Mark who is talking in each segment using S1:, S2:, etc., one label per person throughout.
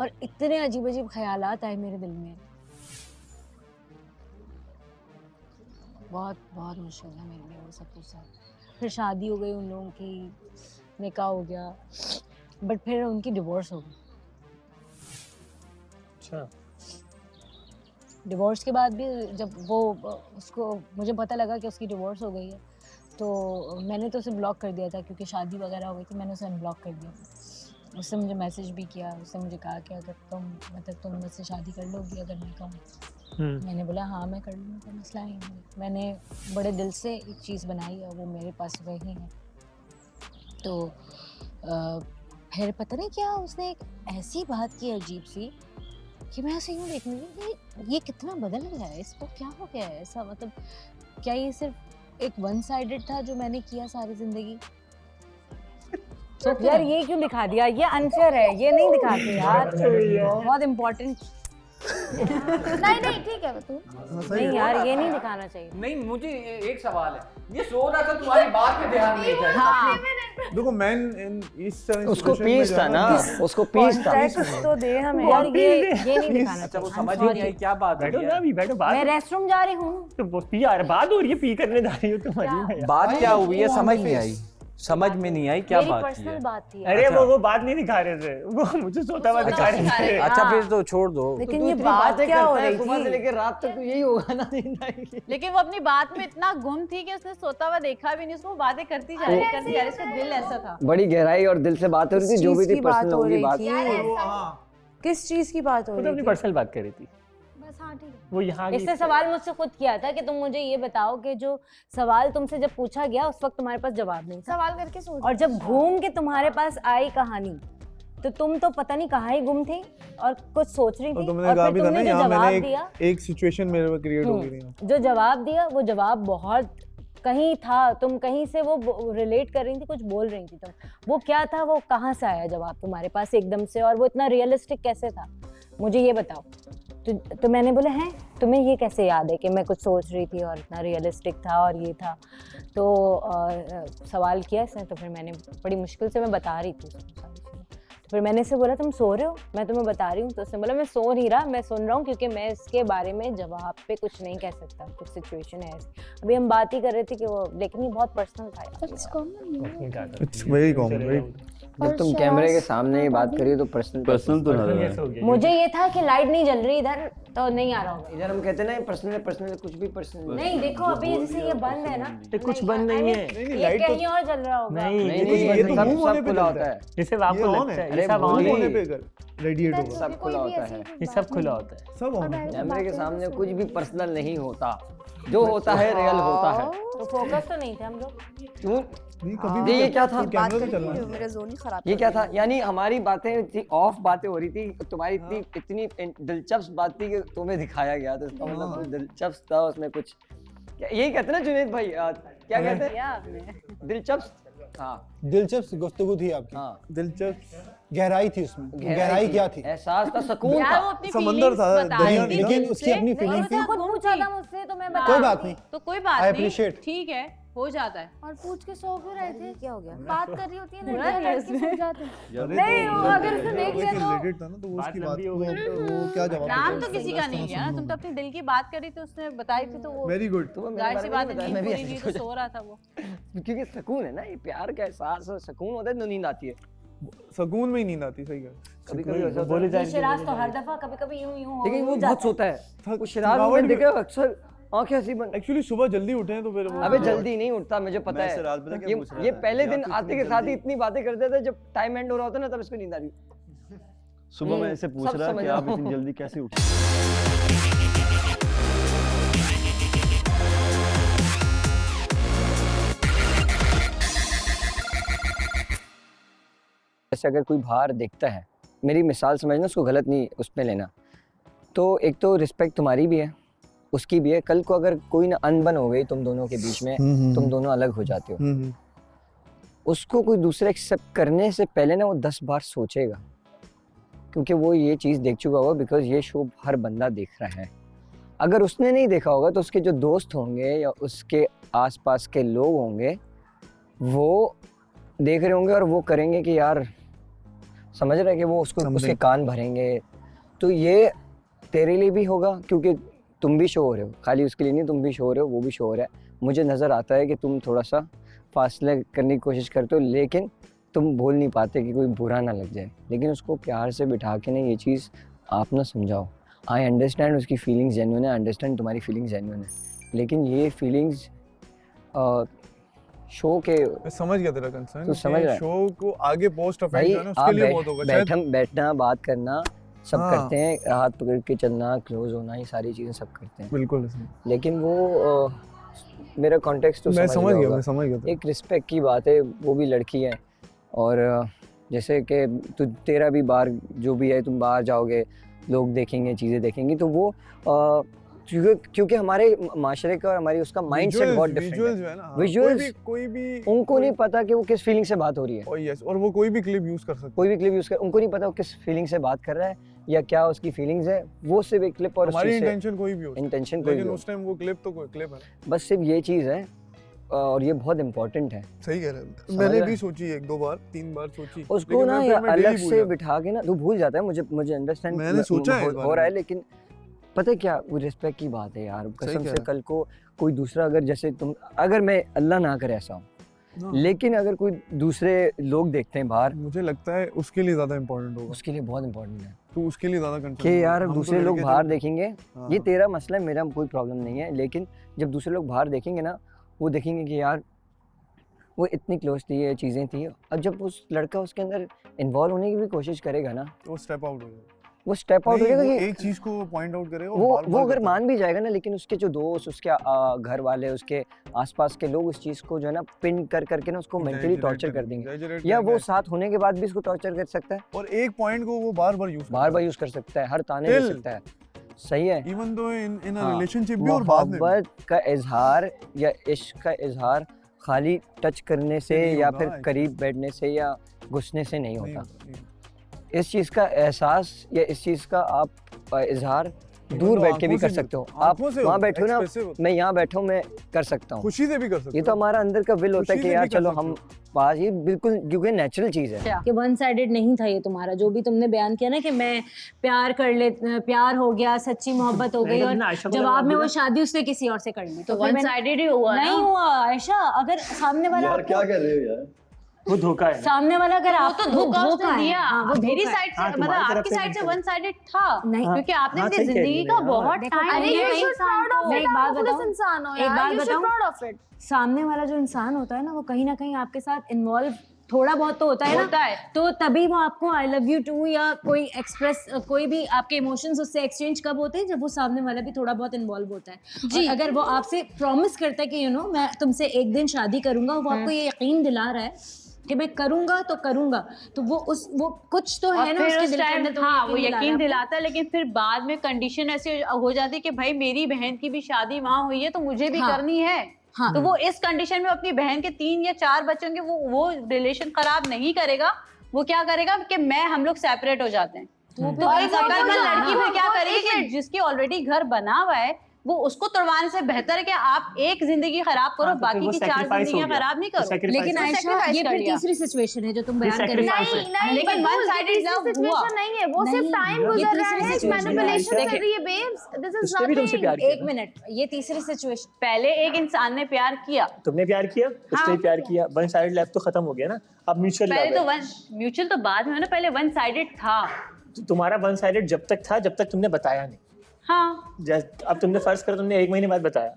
S1: और इतने अजीब अजीब ख्यालात आए मेरे दिल में, बहुत बहुत मुश्किल था मेरे लिए वो सब कुछ था। फिर शादी हो गई उन लोगों की, निकाह हो गया, बट फिर उनकी डिवोर्स हो गई।
S2: अच्छा।
S1: डिवोर्स के बाद भी जब वो उसको मुझे पता लगा कि उसकी डिवोर्स हो गई है, तो मैंने तो उसे ब्लॉक कर दिया था क्योंकि शादी वगैरह हो गई थी, मैंने उसे अनब्लॉक कर दिया। उसने मुझे मैसेज भी किया, उसने मुझे कहा कि अगर तुम मुझसे शादी कर लोगी अगर मैं कहूँ। मैंने बोला हाँ मैं कर लूँगी, कोई मसला नहीं है। मैंने बड़े दिल से एक चीज़ बनाई और वो मेरे पास वही है। तो फिर पता नहीं क्या उसने एक ऐसी बात की अजीब सी कि मैं ऐसे यूँ देखने लगी, ये कितना बदल गया है, इसको क्या हो गया है ऐसा, मतलब क्या ये सिर्फ एक वन साइडेड था जो मैंने किया सारी जिंदगी? यार ये क्यों दिखा दिया, ये अनफेयर है, ये नहीं दिखाते यार, बहुत इम्पोर्टेंट।
S3: नहीं ठीक है तू,
S1: नहीं यार ये नहीं दिखाना चाहिए।
S4: नहीं मुझे एक सवाल है, ये सो रहा था तुम्हारी बात पे ध्यान नहीं था।
S1: हाँ
S5: देखो मैन इन इस तरह
S2: उसको पीस था ना, उसको पीस था।
S1: कॉन्टेक्स्ट तो दे हमें यार, ये नहीं दिखाना
S4: अच्छा वो
S1: चाहिए।
S4: समझ ही नहीं आई क्या बात
S2: बैठो
S4: है।
S2: ना, अभी बैठो, बात
S1: मैं रेस्टरूम जा रही हूँ।
S2: तो वो पी यार, बात हो रही है, पी करने जा रही हो तुम। अजीब है।
S4: बात क्या हुई है समझ नहीं आई, समझ में नहीं आई क्या
S1: मेरी
S4: बात
S1: पर्सनल
S4: है।
S1: बात थी।
S2: अरे वो बात नहीं दिखा रहे थे, वो मुझे सोता हुआ दिखा रहे थे।
S4: अच्छा फिर तो छोड़ दो।
S1: लेकिन ये बात क्या हो रही
S6: सुबह से
S1: थी?
S6: लेकर रात तक तो यही होगा ना। नहीं
S3: लेकिन वो अपनी बात में इतना गुम थी कि उसने सोता हुआ देखा भी नहीं, उसको बातें करती जा रही इसका दिल ऐसा था।
S6: बड़ी गहराई और दिल से बात हो रही थी, जो भी थी पर्सनल होगी बात।
S1: किस चीज की बात हो
S2: वो तो
S1: रही
S2: अपनी
S1: थी?
S2: पर्सनल बात कर रही थी
S3: बस हाँ ठीक है।
S2: वो यहाँ की।
S1: इसने सवाल मुझसे खुद किया था कि तुम मुझे ये बताओ कि जो सवाल तुमसे जब पूछा गया उस वक्त तुम्हारे पास जवाब नहीं था,
S3: सवाल करके सोच,
S1: और जब घूम के तुम्हारे पास आई कहानी तो तुम तो पता नहीं कहाँ ही गुम थे और कुछ सोच रही थी।
S5: तुमने
S1: और
S5: कहा
S1: फिर
S5: भी था ना,
S1: तुमने जो
S5: यहाँ
S1: जवाब
S5: मैंने
S1: दिया,
S5: एक सिचुएशन मेरे में क्रिएट हो गई थी।
S1: जो जवाब दिया वो जवाब बहुत कहीं था, तुम कहीं से वो रिलेट कर रही थी, कुछ बोल रही थी तुम, वो क्या था, वो कहाँ से आया जवाब तुम्हारे पास एकदम से, और वो इतना रियलिस्टिक कैसे था, मुझे ये बताओ। तो मैंने बोला है तुम्हें ये कैसे याद है कि मैं कुछ सोच रही थी और इतना रियलिस्टिक था और ये था। तो सवाल किया इसने, तो फिर मैंने बड़ी मुश्किल से मैं बता रही थी उसको सारी चीज़ें। तो फिर मैंने इससे बोला तुम सो रहे हो, मैं तुम्हें बता रही हूँ। तो उसने बोला मैं सो नहीं रहा, मैं सुन रहा हूँ क्योंकि मैं इसके बारे में जवाब पे कुछ नहीं कह सकता, कुछ सिचुएशन है ऐसी। अभी हम बात ही कर रहे थे कि वो, लेकिन ये बहुत पर्सनल था यार।
S5: It's very common right.
S6: जब तुम कैमरे के सामने ही बात करी तो पर्सनल
S4: तो ना
S1: मुझे ये था कि लाइट नहीं जल रही इधर तो नहीं आ रहा होगा।
S6: इधर हम कहते ना पर्सनल पर्सनल, कुछ भी पर्सनल
S1: नहीं देखो अभी जैसे ये बंद है ना,
S2: कुछ बंद नहीं है।
S1: ये कहीं और जल रहा होगा।
S2: नहीं
S6: नहीं,
S5: तो
S6: सब
S5: मुंह होने
S6: सब
S5: पे
S6: खुला
S5: चलता
S6: होता है।
S2: जैसे आपको लगता है
S6: अरे
S2: ये सब
S6: वो
S2: ऑन
S5: होने
S2: है,
S5: पे रेडिएट होगा,
S6: सब खुला होता है।
S2: ये सब खुला होता है।
S5: सब ऑन है।
S6: कैमरे के सामने कुछ भी पर्सनल नहीं होता, जो होता है रियल होता है।
S1: तो फोकस तो नहीं थे हम लोग।
S6: क्यों?
S5: नहीं कभी भी
S6: ये क्या था?
S5: कैमरा तो चल रहा है।
S3: मेरा जोन ही खराब।
S6: ये क्या था? यानी हमारी बातें इतनी ऑफ बातें हो रही थी, तुम्हारी इतनी दिलचस्प बात थी कि तुम्हें दिखाया गया, तो इसका मतलब कुछ दिलचस्प था उसमें कुछ। यही कहते हैं ना जुनैद भाई, क्या कहते हैं? दिलचस्प। हाँ
S7: दिलचस्प गुफ्तगू थी आपकी।
S6: हाँ
S7: दिलचस्प गहराई थी उसमें। गहराई क्या थी?
S6: एहसास था, सुकून
S3: यार वो
S6: था।
S3: अपनी
S5: समंदर था,
S3: feelings बता
S5: दरिया
S3: रही
S5: नहीं
S3: थी
S5: था।
S7: लेकिन उसकी अपनी फीलिंग थी।
S1: उसने खुद पूछा था मुझसे तो मैं बता
S7: कोई
S1: रही
S7: बात
S1: थी।
S7: नहीं,
S3: तो कोई बात
S7: I
S3: नहीं,
S7: appreciate।
S3: ठीक है हो जाता है।
S1: और पूछ के सो क्यों रहे थे? क्या हो गया? बात कर रही होती है
S3: बुरा
S1: ना,
S3: है
S1: लड़के सो जाते हैं।
S5: नहीं
S1: वो अगर उसने देख लिया तो
S5: रिलेटेड था ना, तो वो उसकी
S2: बात
S5: बात
S2: लंबी हो
S5: को
S2: गई
S5: वो क्या जवाब
S3: नाम तो किसी का नहीं गया ना, तुम तो अपने दिल की बात करी थी, उसने बताई थी तो वो
S5: वेरी गुड।
S3: जाहिर सी बात है, नींद
S6: मैं भी
S3: पूरी नहीं तो सो रहा था वो।
S6: क्योंकि सुकून है ना, ये प्यार का एहसास है, सुकून होता है तो नींद आती है।
S5: सुकून में ही नींद आती, सही है।
S6: कभी कभी ऐसा होता
S2: बोले
S6: है।
S2: जा
S1: ये
S2: रही
S1: शिराज तो हर दफा कभी कभी यूं यूं हो
S6: लेकिन वो
S1: जाता
S6: बहुत
S1: है।
S6: सोता है, वो शराब
S5: थकावट
S6: में
S5: भी-
S6: देखे अक्सर आंखें ऐसी बंद।
S5: एक्चुअली सुबह जल्दी उठे हैं तो फिर
S6: अबे जल्दी नहीं उठता, मुझे पता
S8: मैं इससे रात पता
S6: है।
S8: क्या पूछ रहा
S6: ये
S8: था?
S6: पहले
S8: यार
S6: दिन
S8: तू
S6: आते
S8: इतनी
S6: के साथ ही
S8: जल्दी-
S6: इतनी बातें करते थे, जब टाइम एंड हो रहा होता ना तब इसको नींद आ रही।
S8: सुबह मैं इससे पूछ
S6: सब
S8: रहा
S6: समझ
S8: कि
S6: रहा
S8: आप
S6: हूँ।
S8: इतनी जल्दी कैसे उठे?
S6: जैसे अगर कोई बाहर देखता है, मेरी मिसाल समझना, उसको गलत नहीं उसमें लेना, तो एक तो रिस्पेक्ट तुम्हारी भी है, उसकी भी है। कल को अगर कोई ना अनबन हो गई तुम दोनों के बीच में, तुम दोनों अलग हो जाते हो, उसको कोई दूसरा एक्सेप्ट करने से पहले ना वो 10 बार सोचेगा, क्योंकि वो ये चीज़ देख चुका होगा, बिकॉज ये शो हर बंदा देख रहा है। अगर उसने नहीं देखा होगा तो उसके जो दोस्त होंगे या उसके आसपास के लोग होंगे वो देख रहे होंगे और वो करेंगे कि यार समझ रहा है कि वो उसको
S5: Something.
S6: उसके कान भरेंगे। तो ये तेरे लिए भी होगा क्योंकि तुम भी शो हो रहे हो, खाली उसके लिए नहीं, तुम भी शो हो रहे हो, वो भी शो हो रहा है। मुझे नज़र आता है कि तुम थोड़ा सा फासले करने की कोशिश करते हो, लेकिन तुम बोल नहीं पाते कि कोई बुरा ना लग जाए। लेकिन उसको प्यार से बिठा के ना ये चीज़ आप ना समझाओ। आई अंडरस्टैंड उसकी फीलिंग्स जेन्युइन है, अंडरस्टैंड तुम्हारी फीलिंग्स जेन्युइन है, लेकिन ये फीलिंग्स शो के
S5: मैं समझ गया तेरा कंसर्न।
S6: तू समझ रहा है?
S5: शो को आगे पोस्ट ऑफेंस
S6: भाई
S5: जो है ना
S6: आप
S5: उसके लिए बहुत होगा शायद।
S6: बैठना बात करना सब
S5: हाँ।
S6: करते हैं, हाथ पकड़ के चलना, क्लोज होना, ये सारी चीज़ें सब करते हैं,
S5: बिल्कुल
S6: लेकिन वो मेरा कॉन्टेक्स्ट तो
S5: मैं समझ गया,
S6: होगा।
S5: मैं समझ गया।
S6: एक रिस्पेक्ट की बात है, वो भी लड़की है और जैसे कि तेरा भी बाहर जो भी है, तुम बाहर जाओगे, लोग देखेंगे, चीज़ें देखेंगी, तो वो क्योंकि हमारे माशरे का और हमारी उसका माइंडसेट बहुत डिफरेंट
S5: विजुअल्स जो है ना,
S6: Visuals,
S5: कोई भी
S6: उनको नहीं पता कि वो किस फीलिंग से बात हो रही है।
S5: और यस, और वो कोई भी क्लिप यूज कर सकता
S6: कोई भी क्लिप यूज कर, उनको नहीं पता वो किस फीलिंग से बात कर रहा है या क्या उसकी फीलिंग्स है। वो सिर्फ एक क्लिप और
S5: है।
S6: उस
S5: हमारी
S6: चीज़ से
S5: इंटेंशन कोई भी हो सकती है,
S6: इंटेंशन कोई
S5: लेकिन
S6: भी
S5: उस टाइम वो क्लिप तो कोई क्लिप है।
S6: बस सिर्फ ये चीज़ है और ये बहुत इंपॉर्टेंट है।
S5: सही कह रहे हो।
S6: समझ
S5: मैंने
S6: रहा
S5: भी
S6: है?
S5: सोची 1-2 बार 3 बार सोची
S6: उसको
S5: लेकिन
S6: ना
S5: मैं
S6: या
S5: फिर मैं daily
S6: अलग
S5: भूल
S6: से
S5: जाता
S6: बिठा के ना, तू भूल जाता है, मुझे अंडरस्टैंड
S5: मैंने सोचा है इस बारे
S6: हो रहा है,
S5: में।
S6: लेकिन पता है क्या, वो रिस्पेक्ट की बात है यार।
S5: सही
S6: कसम
S5: कह
S6: से
S5: रहा
S6: कल को कोई दूसरा अगर जैसे तुम, अगर मैं अल्लाह ना करे ऐसा हो,
S5: हाँ।
S6: लेकिन अगर कोई दूसरे लोग देखते हैं बाहर,
S5: मुझे लगता है उसके लिए ज्यादा इंपॉर्टेंट होगा।
S6: उसके लिए बहुत इंपॉर्टेंट है
S5: तो उसके लिए ज्यादा कंसर्न
S6: कि यार दूसरे लोग बाहर देखेंगे। ये तेरा मसला है, मेरा कोई प्रॉब्लम नहीं है, लेकिन जब दूसरे लोग बाहर देखेंगे ना, वो देखेंगे कि यार वो इतनी क्लोज थी, ये चीज़ें थी, और जब उस लड़का उसके अंदर इन्वॉल्व होने की भी कोशिश करेगा ना,
S5: वो स्टेप आउट हो जाएगा।
S6: वो स्टेप आउट हो जाएगा कि
S5: एक चीज को पॉइंट आउट करेगा और
S6: वो
S5: बार-बार
S6: अगर
S5: करता
S6: मान भी जाएगा ना, लेकिन उसके जो दोस्त, उसके घर वाले, उसके आसपास के लोग उस चीज़ को जो है ना पिन कर करके ना उसको मेंटली
S5: Exaggerate
S6: टॉर्चर कर
S5: करेंगे,
S6: देंगे,
S5: exaggerate
S6: या वो
S5: करेंगे।
S6: साथ होने के बाद भी इसको टॉर्चर कर सकता है,
S5: और एक पॉइंट को वो बार-बार
S6: यूज़ कर सकता है, हर ताने दे
S5: Till-
S6: सकता है। सही है।
S5: इवन दो इन
S6: हाँ,
S5: रिलेशनशिप भी और बाद में भी।
S6: मोहब्बत का इजहार या इश्क का इजहार खाली टच करने से
S5: नहीं
S6: या
S5: होगा,
S6: फिर
S5: actually।
S6: करीब बैठने से या घुसने से नहीं
S5: नहीं
S6: होता।
S5: होता, नहीं होता।
S6: इस चीज़ का एहसास या इस चीज़ का आप इजहार दूर
S5: तो
S6: बैठ के भी
S5: आंखों
S6: कर
S5: से
S6: सकते हो।
S5: होता,
S6: आप
S5: आंखों से
S6: वहाँ
S5: होता,
S6: बैठो ना,
S5: expressive होता।
S6: मैं यहाँ बैठा हूँ, मैं कर सकता हूँ।
S5: खुशी से भी कर सकते
S6: ये तो
S5: हो।
S6: हमारा अंदर का विल होता है
S5: खुशी
S6: कि
S5: से
S6: यार
S5: भी कर
S6: चलो
S5: सकते
S6: हम
S5: हो।
S6: पास, ये बिल्कुल क्योंकि नेचुरल चीज़ है।
S1: कि वन साइडेड नहीं था ये तुम्हारा, जो भी तुमने बयान किया ना कि मैं प्यार हो गया, सच्ची मोहब्बत हो गई, और जवाब में वो शादी उसने किसी और से कर ली,
S3: तो
S1: फिर
S3: वन
S1: मैंने-
S3: साइडेड ही हुआ
S1: नहीं
S3: ना।
S1: हुआ आयशा। अगर सामने वाला
S8: यार क्या कर रहे हो यार?
S2: वो धोखा है ना।
S1: सामने वाला अगर
S3: वो
S1: आप
S3: तो धोखा उसने
S1: है,
S3: दिया।
S1: हाँ, वो
S3: मेरी
S1: धोखा है।
S3: साइड से
S2: हाँ,
S3: मतलब
S2: तुम्हारी तरफ
S3: आपकी
S2: से
S3: साइड से
S2: नहीं
S3: वन साइडेड था,
S1: नहीं।
S3: क्योंकि आपने
S2: हाँ,
S3: अपनी
S2: सही कह रही
S3: जिंदगी
S2: है
S3: का
S2: यार।
S3: बहुत
S1: देखो,
S3: टाइम
S1: अरे
S3: दिया
S1: you should
S3: इंसान को।
S1: मैं एक बात बताऊं,
S9: इंसान हो
S1: एक
S9: यार,
S1: बात
S9: you should
S1: बताऊं,
S9: proud of it।
S1: सामने वाला जो इंसान होता है ना, वो कहीं ना कहीं आपके साथ इन्वॉल्व थोड़ा बहुत तो होता है
S3: होता
S1: ना,
S3: है।
S1: तो तभी वो आपको आई लव यू टू या कोई एक्सप्रेस, कोई भी आपके इमोशंस उससे एक्सचेंज कब होते हैं, जब वो सामने वाला भी थोड़ा बहुत इन्वॉल्व होता है।
S9: जी।
S1: और अगर वो आपसे प्रॉमिस करता है कि मैं तुमसे एक दिन शादी करूंगा, वो आपको ये यकीन दिला रहा है कि मैं करूंगा तो करूंगा, तो वो कुछ तो है
S3: और
S1: ना
S3: फिर
S1: उसके
S3: उस
S1: दिल के
S3: टाइम
S1: अंदर, तो
S3: हाँ वो यकीन
S1: दिला
S3: दिलाता है, लेकिन फिर बाद में कंडीशन ऐसी हो जाती है कि भाई मेरी बहन की भी शादी वहाँ हुई है तो मुझे भी
S1: हाँ।
S3: करनी है।
S1: हाँ।
S3: तो वो इस कंडीशन में अपनी बहन के 3 या 4 बच्चों के वो रिलेशन खराब नहीं करेगा। वो क्या करेगा कि हम लोग सेपरेट हो जाते हैं। तो एक अकलमंद लड़की फिर क्या करेगी कि जिसकी ऑलरेडी घर बना हुआ है, वो उसको तोड़वाने से बेहतर है कि आप एक जिंदगी खराब करो,
S2: हाँ, तो फिर
S3: बाकी
S2: वो
S3: की 4
S2: sacrifice हो
S3: जिंदगियां
S2: गया।
S3: खराब नहीं करो।
S2: Sacrifice
S1: लेकिन
S2: हो गया।
S1: आयशा,
S3: sacrifice
S1: ये
S3: कर
S1: फिर
S3: लिया।
S1: तीसरी सिचुएशन है जो तुम
S2: ये
S1: बयान कर रही
S2: sacrifice
S1: हो।
S2: है।
S9: नहीं,
S3: लेकिन
S9: बदूल,
S3: one-sided
S9: ये
S3: love
S9: तीसरी
S3: हुआ।
S9: situation नहीं है, वो सिर्फ
S1: नहीं,
S9: टाइम
S1: ये
S9: गुजर रहा
S1: तीसरी
S9: है,
S1: situation है,
S9: मैनिपुलेशन
S1: आयशा।
S9: कर रही है babes, this is
S2: उसने भी तुमसे
S9: nothing।
S2: प्यार किया
S1: एक मिनट, ये तीसरी सिचुएशन,
S3: पहले एक इंसान ने प्यार किया,
S2: तुमने प्यार किया, उसने प्यार किया, वन साइड लव तो खत्म हो गया ना, अब म्यूचुअल
S3: पहले
S2: लव
S3: तो
S2: है।
S3: म्यूचुअल तो बाद में ना, पहले वन साइडेड था।
S2: तुम्हारा वन साइडेड जब तक था जब तक तुमने बताया नहीं।
S3: हाँ,
S2: अब तुमने फर्ज करो तुमने 1 महीने बाद बताया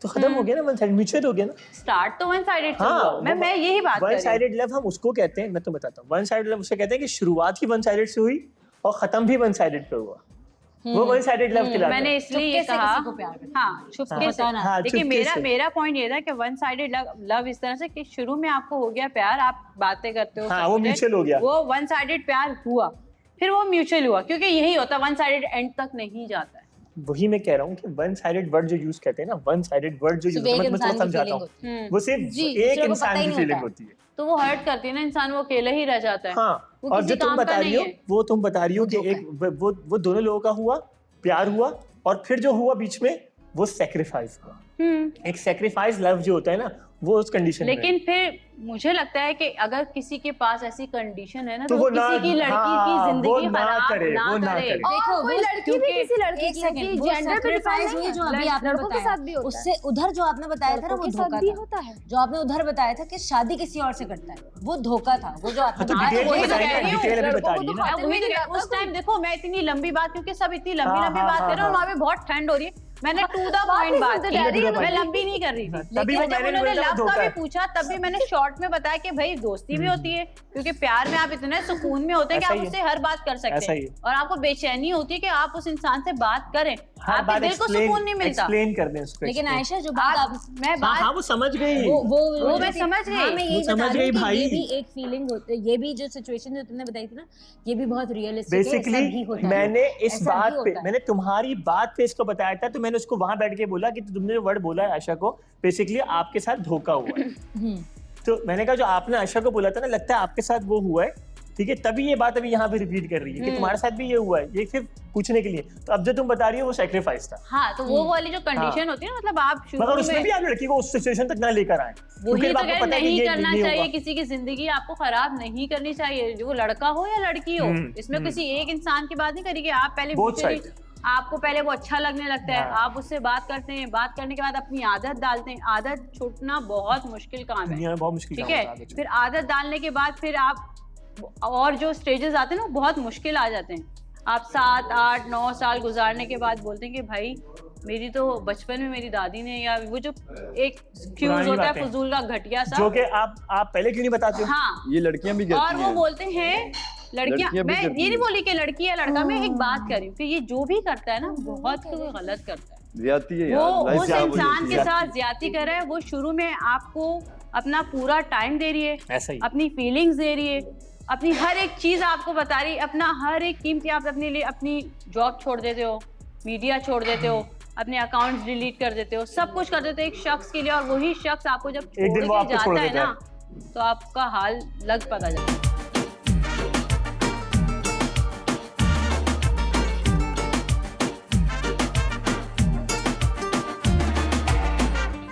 S2: तो खत्म हो गया ना, वन साइड म्यूचुअल हो गया ना।
S3: स्टार्ट तो वन साइडेड से
S2: हाँ,
S3: हुआ। मैं यही बात कर
S2: वन
S3: रही हूँ।
S2: साइडेड लव हम उसको कहते हैं, मैं तुम्हें बताता हूँ। वन साइडेड लव उसे कहते हैं कि शुरुआत ही वन साइडेड से हुई और खत्म भी वन साइडेड पे हुआ, वो वन साइडेड लव कहलाता है।
S3: मैंने इसलिए ये
S1: चुपके से
S3: कहा,
S1: किसी को प्यार करना।
S3: हाँ चुपके से।
S2: हाँ,
S3: देखिए
S2: चुपके से।
S3: मेरा पॉइंट ये था कि वन साइडेड लव इस तरह से कि शुरू में आपको हो गया प्यार, आप बातें करते हो,
S2: हाँ,
S3: सब
S2: वो
S3: कुछ है।
S2: mutual हो गया।
S3: वो वन साइडेड प्यार हुआ, फिर वो म्यूचुअल हुआ, क्योंकि यही होता है, वन साइडेड एंड तक नहीं जाता है।
S2: वही मैं कह रहा हूँ कि वन साइडेड वर्ड जो यूज करते हैं ना, वन साइडेड वर्ड जो यूज
S1: सिर्फ एक
S2: मैं
S1: इंसान
S2: तुम्हें
S1: की
S2: समझाता
S1: feeling
S2: हूँ,
S1: होती
S2: वो सिर्फ
S9: जी,
S2: एक
S1: दूसरे को पता
S2: इंसान
S1: ही
S2: की
S1: नहीं
S2: फीलिंग
S1: होता
S2: होती है।
S3: तो वो हर्ट करती है ना इंसान, वो अकेले ही रह जाता है।
S2: हाँ,
S3: वो
S2: और
S3: किसी
S2: जो तुम
S3: काम का
S2: बता रही
S3: नहीं
S2: हो
S3: है।
S2: वो तुम बता रही हो कि
S1: धोखा
S2: एक वो दोनों लोगों का हुआ, प्यार हुआ, और फिर जो हुआ बीच में वो सेक्रीफाइस हुआ। एक सेक्रीफाइस लव जो होता है ना, वो उस कंडीशन में
S3: लेकिन फिर मुझे लगता है कि अगर किसी के पास ऐसी कंडीशन है ना
S2: तो
S3: तो
S2: वो
S3: किसी की लड़की की
S2: वो
S3: जिंदगी
S2: ना
S3: खराब
S2: करे,
S3: ना
S2: वो ना
S3: करे।
S2: करे।
S1: देखो
S9: और कोई
S1: वो
S9: लड़की भी किसी लड़की
S1: एक
S9: की
S1: सेकंड,
S9: है कि
S1: वो
S9: जेंडर पे
S1: sacrifice
S9: डिफाइन
S1: हुई जो अभी
S9: नहीं है,
S1: आपने
S9: लड़कों के
S1: बताया,
S9: साथ भी होता है,
S1: उससे उधर जो आपने बताया था ना वो
S9: लड़कों के साथ
S1: धोखा
S9: भी
S1: था।
S9: होता है।
S1: जो आपने उधर बताया था कि शादी किसी और से करता है, वो धोखा था। वो जो आपने
S2: तो
S1: बताया
S2: डिटेल
S1: वो
S2: में
S3: वही तो
S2: बताइए
S3: कह रही
S2: ना,
S3: हूँ,
S2: डिटेल में
S9: लड़कों
S2: बता
S9: को
S2: रही है
S9: तो
S2: ना।
S9: खाते
S3: वही
S9: भी
S3: तो
S9: नहीं
S3: कह- उस
S9: जाता
S3: टाइम देखो मैं इतनी लंबी बात क्योंकि सब इतनी लंबी
S2: हाँ,
S3: लंबी
S2: हाँ,
S3: बात कर रहे
S2: हाँ,
S3: हो वहाँ पे बहुत ठंड हो रही है। मैंने टू द पॉइंट
S9: नहीं
S3: बात
S9: सुनते
S3: की,
S9: डैडी,
S3: मैं लंबी नहीं कर रही थी।
S2: तभी वो
S3: लेकिन जब
S2: मैंने
S3: उन्होंने
S2: बोला
S3: लव
S2: धोखा
S3: का भी
S2: है।
S3: पूछा तब भी मैंने शॉर्ट में बताया कि भाई दोस्ती भी होती है, क्योंकि प्यार में आप इतने सुकून में होते हैं कि
S2: ऐसा
S3: आप
S2: ही है।
S3: उससे हर बात कर सकते
S2: ऐसा ही
S3: हैं
S2: है।
S3: और आपको बेचैनी होती है कि आप उस इंसान से बात करें,
S2: हर
S3: आपके
S2: बात
S3: दिल को सुकून नहीं मिलता।
S2: एक्सप्लेन कर दें उसको।
S1: लेकिन
S2: explain।
S1: आयशा जो बात आप
S3: मैं
S2: हाँ
S3: बात
S2: हाँ वो समझ गई।
S3: वो मैं समझ गई।
S1: हाँ, मैं यही
S2: वो
S1: बता
S2: समझ
S1: रही हूँ
S2: गई
S1: कि
S2: भाई।
S1: ये भी एक फीलिंग होती है, ये भी जो सिचुएशन जो तुमने बताई थी ना, ये भी बहुत रियलिस्टिक है, ऐसा भी
S2: बेसिकली
S1: होता है।
S2: मैंने इस
S1: ऐसा भी
S2: बात पे,
S1: होता है।
S2: मैंने तुम्हारी बात पे इसको बताया था, तो मैंने उसको वहां बैठ के बोला कि तुमने जो वर्ड बोला है आयशा को, बेसिकली आपके साथ धोखा हुआ है। तो मैंने कहा जो आपने आयशा को बोला था ना, लगता है आपके साथ वो हुआ है, ठीक है, तभी ये बात अभी यहाँ पे रिपीट कर रही है कि तुम्हारे साथ भी ये हुआ है, ये सिर्फ पूछने के लिए। तो अब जो तुम बता रही हो वो सैक्रिफाइस था,
S3: हाँ तो वो वाली जो कंडीशन होती है ना, मतलब आप
S2: मगर
S3: शुरू
S2: उसमें
S3: में
S2: भी आप लड़की को उस सिचुएशन तक ना लेकर आए, क्योंकि
S3: वही
S2: अब
S3: तो
S2: आपको
S3: कह
S2: पता है कि
S3: नहीं
S2: ये
S3: करना
S2: नहीं
S3: चाहिए,
S2: होगा।
S3: किसी की जिंदगी आपको खराब नहीं करनी चाहिए, जो वो लड़का हो या लड़की हो। इसमें किसी एक इंसान की बात नहीं करी कि आप पहले
S2: Both
S3: mutually-
S2: sides।
S3: आपको पहले वो अच्छा लगने लगता है,
S2: हाँ।
S3: आप उससे बात करते हैं, बात करने के बाद अपनी आदत डालते हैं, आदत छूटना बहुत मुश्किल काम है,
S2: दुनिया में बहुत मुश्किल
S3: ठीक
S2: काम
S3: है।
S2: होता है।
S3: फिर आदत डालने के बाद फिर आप और जो स्टेजेस आते हैं ना वो बहुत मुश्किल आ जाते हैं। आप 7, 8, 9 साल गुजारने के बाद बोलते हैं कि भाई मेरी तो बचपन में मेरी दादी ने, या वो जो एक फ्यूज
S2: पुरानी
S3: होता है
S2: बातें।
S3: फजूल का घटिया सा,
S2: जो कि आप पहले क्यों नहीं बताते हो?
S3: हाँ,
S8: ये लड़कियां भी
S3: और
S8: करती
S3: वो
S8: हैं।
S3: बोलते हैं लड़कियां,
S8: लड़कियां भी
S3: मैं
S8: करती
S3: ये नहीं
S8: हैं।
S3: बोली कि लड़की या लड़का, मैं एक बात कर रही हूँ कि ये जो भी करता है ना बहुत गलत करता है।
S8: ज्यादती है
S3: वो
S8: यार, लाइफ
S3: उस
S8: से आप
S3: इंसान
S8: बोलिए।
S3: के साथ ज्यादती कर रहा है, वो शुरू में आपको अपना पूरा टाइम दे रही है,
S2: ऐसा ही।
S3: अपनी फीलिंग्स दे रही है, अपनी हर एक चीज आपको बता रही है, अपना हर एक कीमती, आप अपने लिए अपनी जॉब छोड़ देते हो, मीडिया छोड़ देते हो, अपने अकाउंट्स डिलीट कर देते हो, सब कुछ कर देते हो एक शख्स के लिए, और वही शख्स आपको जब
S2: एक दिन
S3: छोड़
S2: वो
S3: के
S2: आपको छोड़
S3: जाता है
S2: देता
S3: ना, तो आपका हाल लग पता जाता है।